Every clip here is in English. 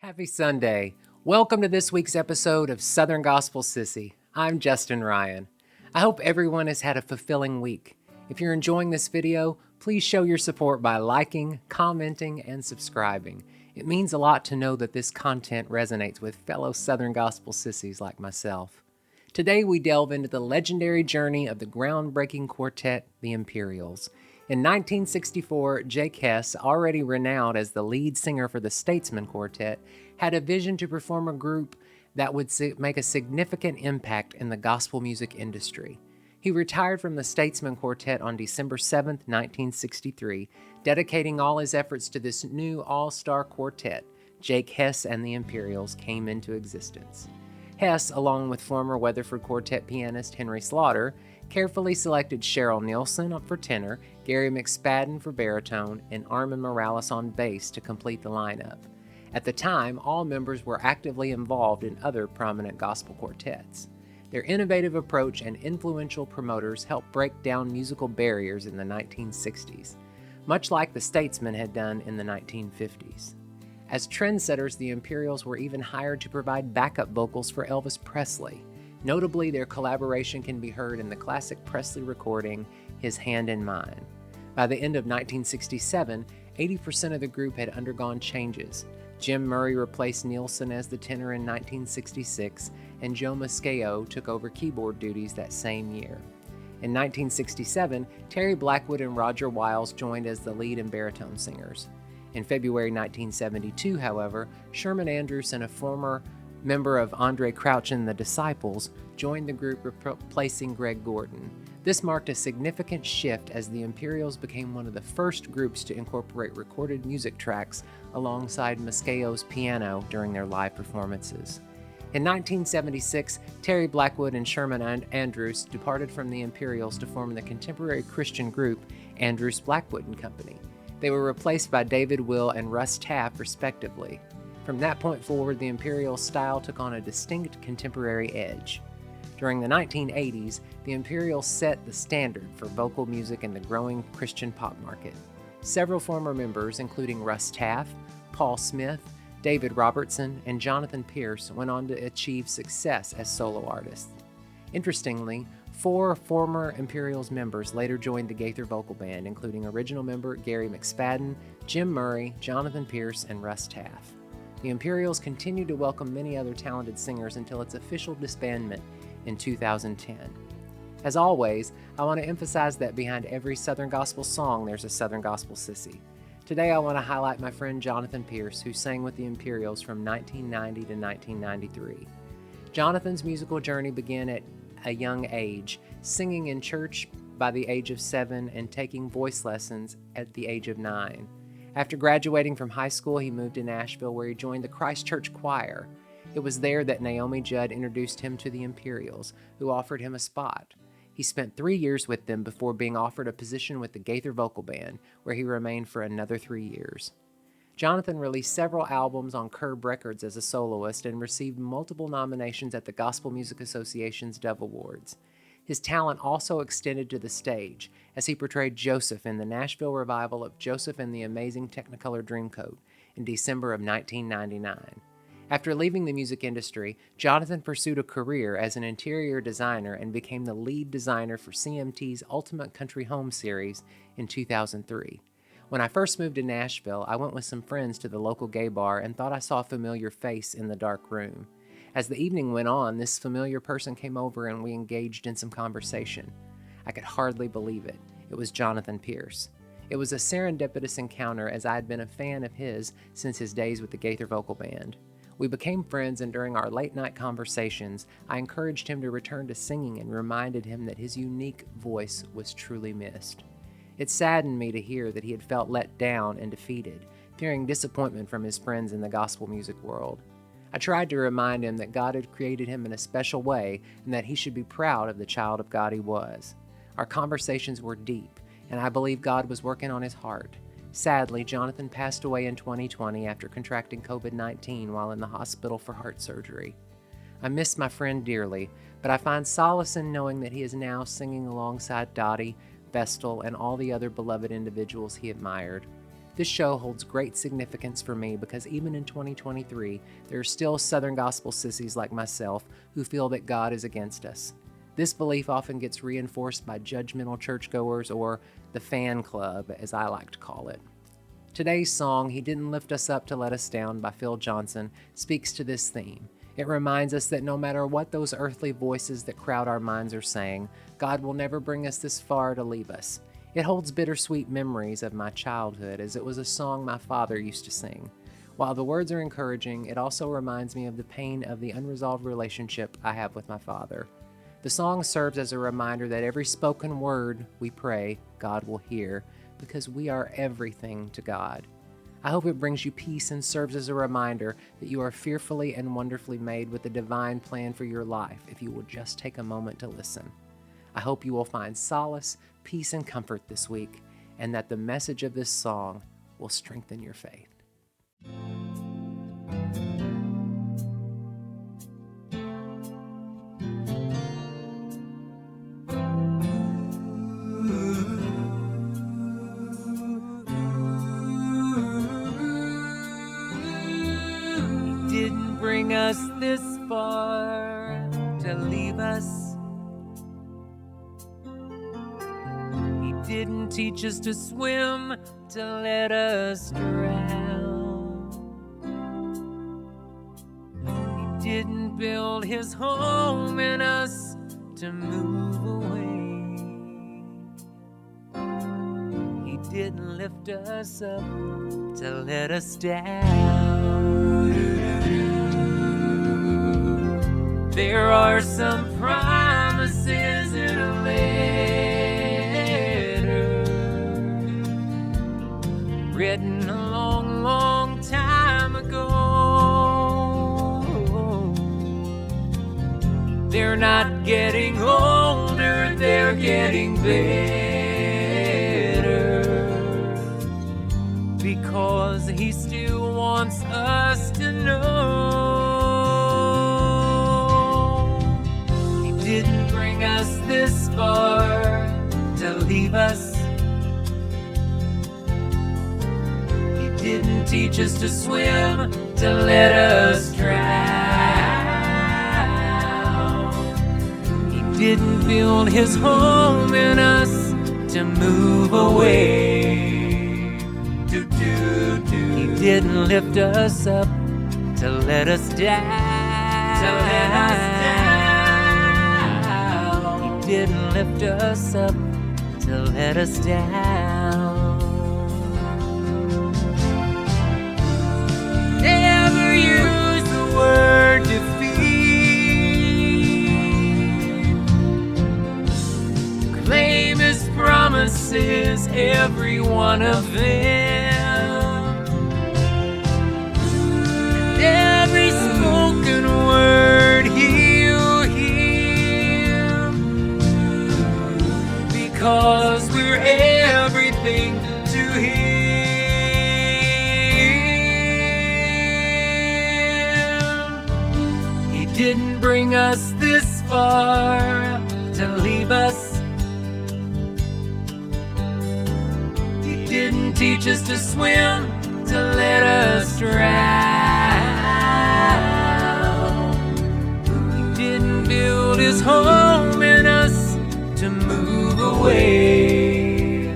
Happy Sunday. Welcome to this week's episode of Southern Gospel Sissy. I'm Justin Ryan. I hope everyone has had a fulfilling week. If you're enjoying this video, please show your support by liking, commenting, and subscribing. It means a lot to know that this content resonates with fellow Southern Gospel sissies like myself. Today we delve into the legendary journey of the groundbreaking quartet, the Imperials. In 1964, Jake Hess, already renowned as the lead singer for the Statesman Quartet, had a vision to perform a group that would make a significant impact in the gospel music industry. He retired from the Statesman Quartet on December 7, 1963, dedicating all his efforts to this new all-star quartet. Jake Hess and the Imperials came into existence. Hess, along with former Weatherford Quartet pianist Henry Slaughter, carefully selected Cheryl Nielsen for tenor, Gary McSpadden for baritone, and Armin Morales on bass to complete the lineup. At the time, all members were actively involved in other prominent gospel quartets. Their innovative approach and influential promoters helped break down musical barriers in the 1960s, much like the Statesmen had done in the 1950s. As trendsetters, the Imperials were even hired to provide backup vocals for Elvis Presley. Notably, their collaboration can be heard in the classic Presley recording, His Hand in Mine. By the end of 1967, 80% of the group had undergone changes. Jim Murray replaced Nielsen as the tenor in 1966, and Joe Mascao took over keyboard duties that same year. In 1967, Terry Blackwood and Roger Wiles joined as the lead and baritone singers. In February 1972, however, Sherman Andrews, a former member of Andre Crouch and the Disciples, joined the group, replacing Greg Gordon. This marked a significant shift as the Imperials became one of the first groups to incorporate recorded music tracks alongside Mascao's piano during their live performances. In 1976, Terry Blackwood and Sherman Andrews departed from the Imperials to form the contemporary Christian group Andrews Blackwood and Company. They were replaced by David Will and Russ Taff, respectively. From that point forward, the Imperials' style took on a distinct contemporary edge. During the 1980s, the Imperials set the standard for vocal music in the growing Christian pop market. Several former members, including Russ Taff, Paul Smith, David Robertson, and Jonathan Pierce, went on to achieve success as solo artists. Interestingly, 4 former Imperials members later joined the Gaither Vocal Band, including original member Gary McSpadden, Jim Murray, Jonathan Pierce, and Russ Taff. The Imperials continued to welcome many other talented singers until its official disbandment in 2010. As always, I want to emphasize that behind every Southern Gospel song, there's a Southern Gospel sissy. Today I want to highlight my friend Jonathan Pierce, who sang with the Imperials from 1990 to 1993. Jonathan's musical journey began at a young age, singing in church by the age of 7 and taking voice lessons at the age of 9. After graduating from high school, he moved to Nashville, where he joined the Christ Church Choir. It was there that Naomi Judd introduced him to the Imperials, who offered him a spot. He spent 3 years with them before being offered a position with the Gaither Vocal Band, where he remained for another 3 years. Jonathan released several albums on Curb Records as a soloist and received multiple nominations at the Gospel Music Association's Dove Awards. His talent also extended to the stage, as he portrayed Joseph in the Nashville revival of Joseph and the Amazing Technicolor Dreamcoat in December of 1999. After leaving the music industry, Jonathan pursued a career as an interior designer and became the lead designer for CMT's Ultimate Country Home series in 2003. When I first moved to Nashville, I went with some friends to the local gay bar and thought I saw a familiar face in the dark room. As the evening went on, this familiar person came over and we engaged in some conversation. I could hardly believe it. It was Jonathan Pierce. It was a serendipitous encounter, as I had been a fan of his since his days with the Gaither Vocal Band. We became friends, and during our late-night conversations, I encouraged him to return to singing and reminded him that his unique voice was truly missed. It saddened me to hear that he had felt let down and defeated, fearing disappointment from his friends in the gospel music world. I tried to remind him that God had created him in a special way and that he should be proud of the child of God he was. Our conversations were deep, and I believe God was working on his heart. Sadly, Jonathan passed away in 2020 after contracting COVID-19 while in the hospital for heart surgery. I miss my friend dearly, but I find solace in knowing that he is now singing alongside Dottie, Vestal, and all the other beloved individuals he admired. This show holds great significance for me because even in 2023, there are still Southern Gospel sissies like myself who feel that God is against us. This belief often gets reinforced by judgmental churchgoers, or the fan club, as I like to call it. Today's song, He Didn't Lift Us Up to Let Us Down by Phil Johnson, speaks to this theme. It reminds us that no matter what those earthly voices that crowd our minds are saying, God will never bring us this far to leave us. It holds bittersweet memories of my childhood, as it was a song my father used to sing. While the words are encouraging, it also reminds me of the pain of the unresolved relationship I have with my father. The song serves as a reminder that every spoken word we pray, God will hear, because we are everything to God. I hope it brings you peace and serves as a reminder that you are fearfully and wonderfully made with a divine plan for your life if you will just take a moment to listen. I hope you will find solace, peace, and comfort this week, and that the message of this song will strengthen your faith. He didn't bring us this far to leave us. Didn't teach us to swim to let us drown. He didn't build his home in us to move away. He didn't lift us up to let us down. There are some promises in a letter written a long, long time ago. They're not getting older, they're getting better, because he still wants us to know. He didn't bring us this far to leave us. Didn't teach us to swim to let us drown. He didn't build his home in us to move away. He didn't lift us up to let us down. He didn't lift us up to let us down. Word defeat. Claim his promises, every one of them. Every spoken word he'll hear, because we're everything to him. Didn't bring us this far to leave us. He didn't teach us to swim to let us drown. He didn't build his home in us to move away.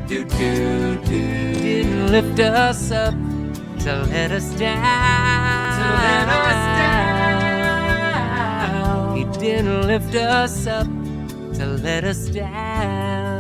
Didn't lift us up to let us down. He didn't lift us up to let us down.